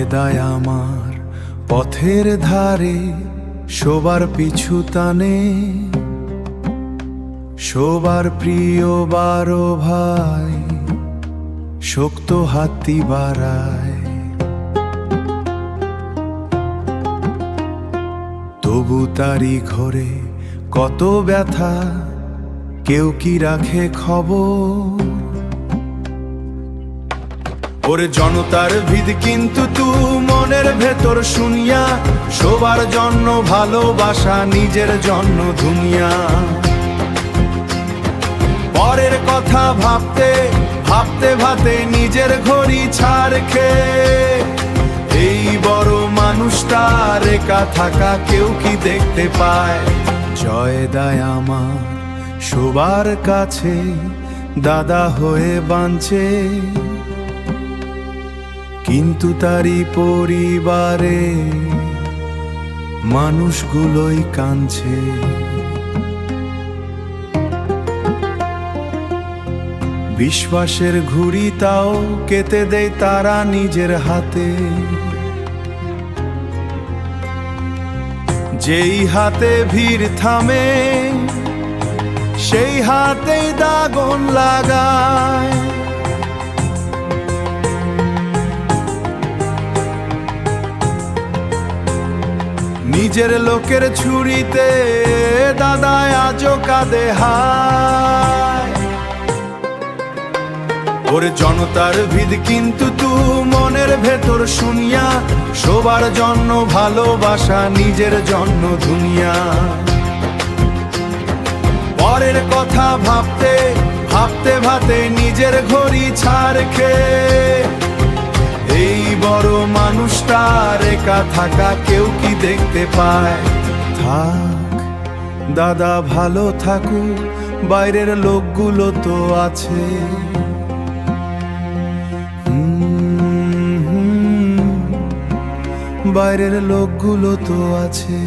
জয়দায় আমার পথের ধারে সবার পিছু টানে, সবার প্রিয় বারো ভাই শক্ত হাতি বাড়ায়। তবু তারি ঘরে কত ব্যথা, কেউ কি রাখে খবর? ওরে জনতার ভিড় কিন্তু তু মনের ভেতর শুনিয়া, সবার জন্য ভালোবাসা, নিজের জন্য দুনিয়া। পরের কথা ভাবতে ভাবতে ভাবতে নিজের ঘড়ি ছাড় খেয়ে, এই বড় মানুষটার একা থাকা কেউ কি দেখতে পায়? জয়দায় আমার সবার কাছে দাদা হয়ে বাঁচে, কিন্তু তারই পরিবারে মানুষগুলোই কাঁদছে। বিশ্বাসের ঘুড়ি তাও কেটে দেয় তারা নিজের হাতে, যেই হাতে ভিড় থামে সেই হাতেই দাগন লাগায়। নিজের লোকের ছুরিতে দাদায় আজও কাঁদে হায়। ওরে জনতার ভিড় কিন্তু তু মনের ভেতর শুনিয়া, সবার জন্য ভালোবাসা, নিজের জন্য দুনিয়া। পরের কথা ভাবতে ভাবতে ভাবতে নিজের ঘড়ি ছাড় খেয়ে, এই বড় মানুষটার একা থাকা কেউ কি দেখতে পায়? থাক দাদা ভালো থাকুক, বাইরের লোকগুলো তো আছে। বাইরের লোকগুলো তো আছে।